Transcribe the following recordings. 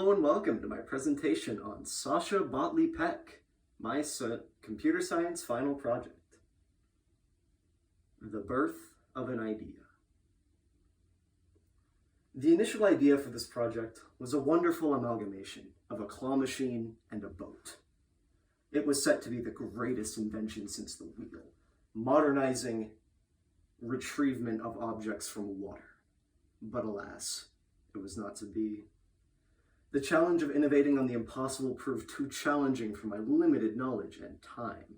Hello and welcome to my presentation on Sasha Botley Peck, my computer science final project. The birth of an idea. The initial idea for this project was a wonderful amalgamation of a claw machine and a boat. It was set to be the greatest invention since the wheel, modernizing retrievement of objects from water. But alas, it was not to be. The challenge of innovating on the impossible proved too challenging for my limited knowledge and time.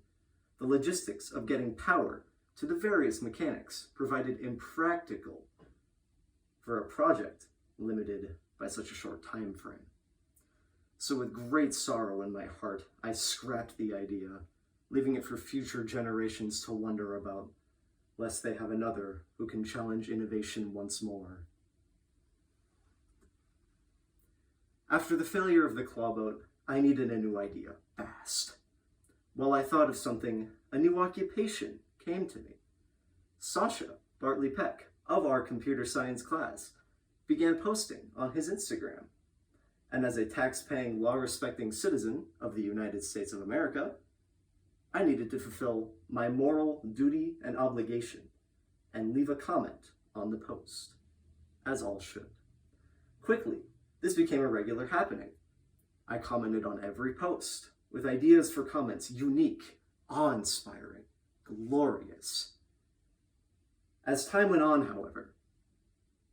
The logistics of getting power to the various mechanics provided impractical for a project limited by such a short time frame. So with great sorrow in my heart, I scrapped the idea, leaving it for future generations to wonder about, lest they have another who can challenge innovation once more. After the failure of the clawboat, I needed a new idea, fast. While I thought of something, a new occupation came to me. Sasha Botley Peck, of our computer science class, began posting on his Instagram. And as a tax-paying, law-respecting citizen of the United States of America, I needed to fulfill my moral duty and obligation and leave a comment on the post, as all should. Quickly, this became a regular happening. I commented on every post, with ideas for comments unique, awe-inspiring, glorious. As time went on, however,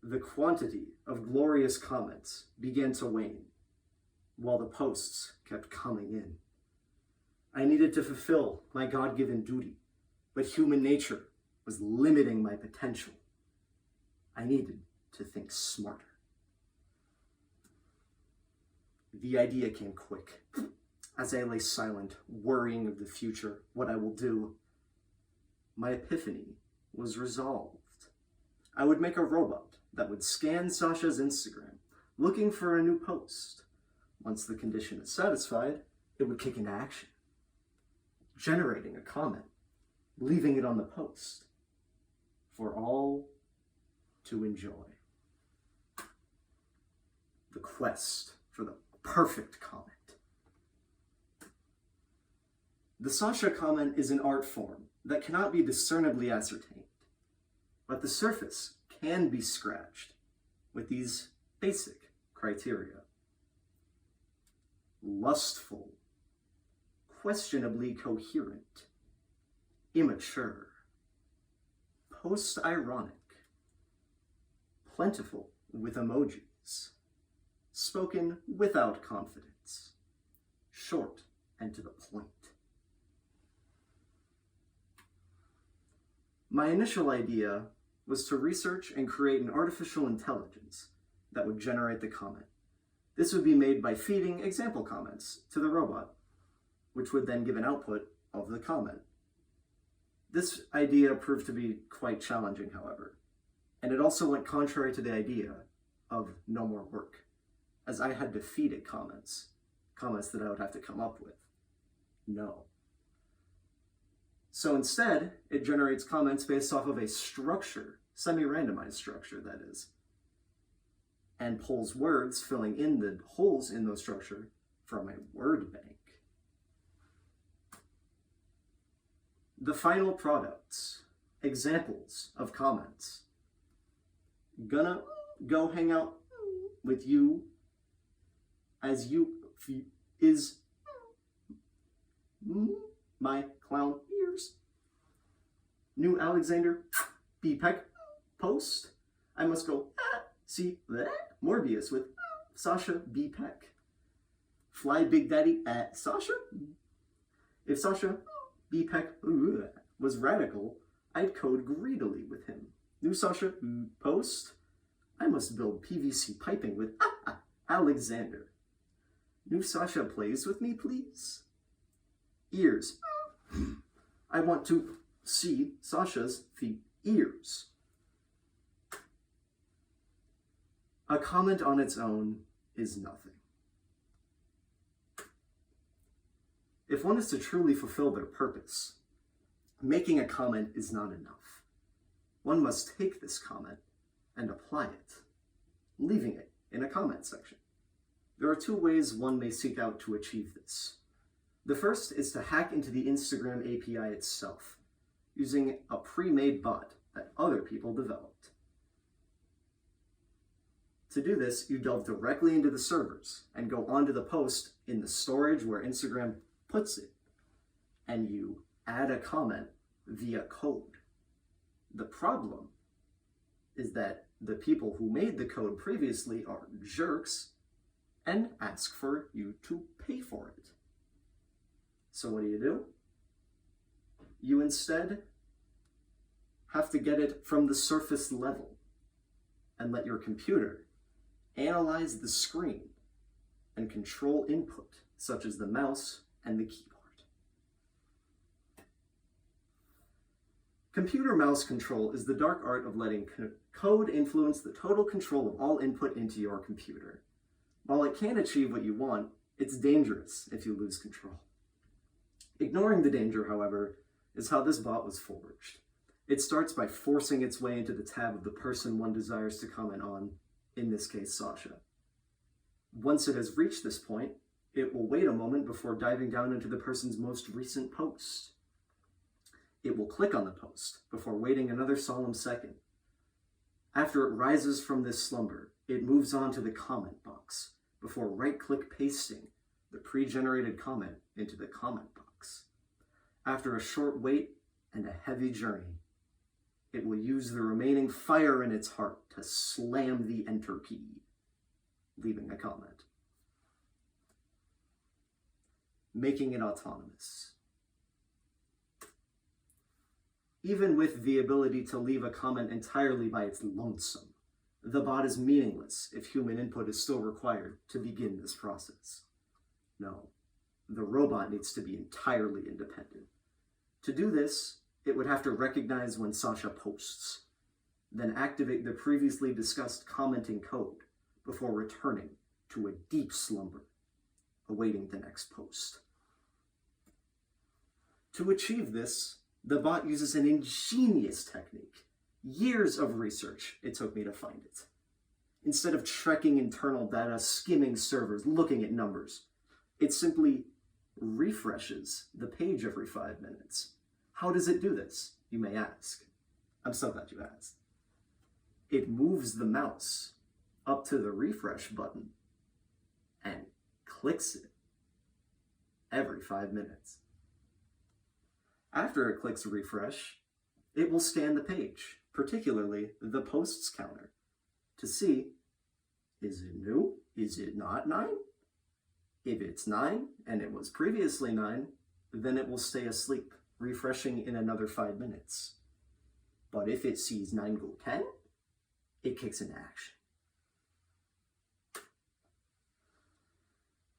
the quantity of glorious comments began to wane, while the posts kept coming in. I needed to fulfill my God-given duty, but human nature was limiting my potential. I needed to think smarter. The idea came quick. As I lay silent, worrying of the future, what I will do, my epiphany was resolved. I would make a robot that would scan Sasha's Instagram, looking for a new post. Once the condition is satisfied, it would kick into action, generating a comment, leaving it on the post for all to enjoy. The quest for the perfect comment. The Sasha comment is an art form that cannot be discernibly ascertained, but the surface can be scratched with these basic criteria. Lustful, questionably coherent, immature, post-ironic, plentiful with emojis, spoken without confidence, short and to the point. My initial idea was to research and create an artificial intelligence that would generate the comment. This would be made by feeding example comments to the robot, which would then give an output of the comment. This idea proved to be quite challenging, however, and it also went contrary to the idea of no more work, as I had to feed it comments that I would have to come up with. No. So instead, it generates comments based off of a structure, semi-randomized structure, that is, and pulls words filling in the holes in those structure from a word bank. The final products, examples of comments. Gonna go hang out with you as you is my clown ears. New Alexander B. Peck post. I must go see that Morbius with Sasha B. Peck. Fly Big Daddy at Sasha. If Sasha B. Peck was radical, I'd code greedily with him. New Sasha post. I must build PVC piping with Alexander. New Sasha plays with me, please. Ears. I want to see Sasha's feet ears. A comment on its own is nothing. If one is to truly fulfill their purpose, making a comment is not enough. One must take this comment and apply it, leaving it in a comment section. There are two ways one may seek out to achieve this. The first is to hack into the Instagram API itself, using a pre-made bot that other people developed. To do this, you delve directly into the servers and go onto the post in the storage where Instagram puts it, and you add a comment via code. The problem is that the people who made the code previously are jerks and ask for you to pay for it. So what do? You instead have to get it from the surface level and let your computer analyze the screen and control input, such as the mouse and the keyboard. Computer mouse control is the dark art of letting code influence the total control of all input into your computer. While it can achieve what you want, it's dangerous if you lose control. Ignoring the danger, however, is how this bot was forged. It starts by forcing its way into the tab of the person one desires to comment on, in this case, Sasha. Once it has reached this point, it will wait a moment before diving down into the person's most recent post. It will click on the post before waiting another solemn second. After it rises from this slumber, it moves on to the comment box before right-click pasting the pre-generated comment into the comment box. After a short wait and a heavy journey, it will use the remaining fire in its heart to slam the enter key, leaving a comment, making it autonomous. Even with the ability to leave a comment entirely by its lonesome, the bot is meaningless if human input is still required to begin this process. No, the robot needs to be entirely independent. To do this, it would have to recognize when Sasha posts, then activate the previously discussed commenting code before returning to a deep slumber, awaiting the next post. To achieve this, the bot uses an ingenious technique. Years of research it took me to find it. Instead of trekking internal data, skimming servers, looking at numbers, it simply refreshes the page every 5 minutes. How does it do this, you may ask? I'm so glad you asked. It moves the mouse up to the refresh button and clicks it every 5 minutes. After it clicks refresh, it will scan the page, particularly the posts counter, to see, is it new? Is it not 9? If it's 9, and it was previously 9, then it will stay asleep, refreshing in another 5 minutes. But if it sees 9 go 10, it kicks into action.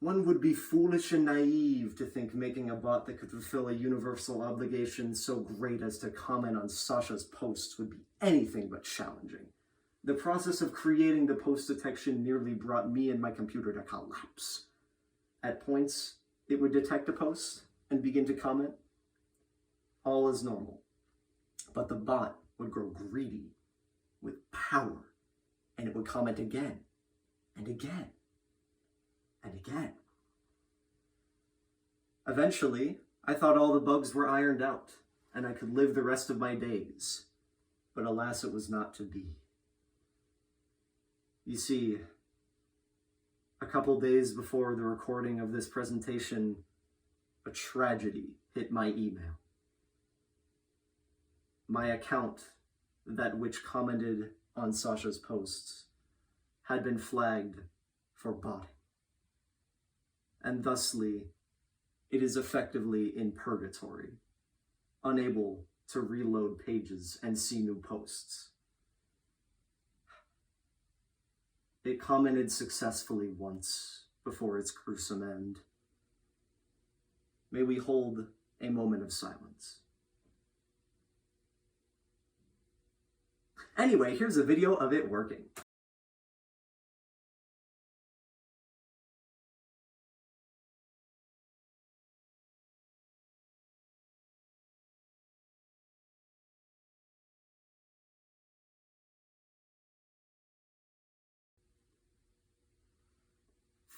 One would be foolish and naive to think making a bot that could fulfill a universal obligation so great as to comment on Sasha's posts would be anything but challenging. The process of creating the post detection nearly brought me and my computer to collapse. At points, it would detect a post and begin to comment. All is normal. But the bot would grow greedy with power, and it would comment again and again and again. Eventually, I thought all the bugs were ironed out, and I could live the rest of my days. But alas, it was not to be. You see, a couple days before the recording of this presentation, a tragedy hit my email. My account, that which commented on Sasha's posts, had been flagged for botting. And thusly, it is effectively in purgatory, unable to reload pages and see new posts. It commented successfully once before its gruesome end. May we hold a moment of silence. Anyway, here's a video of it working.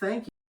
Thank you.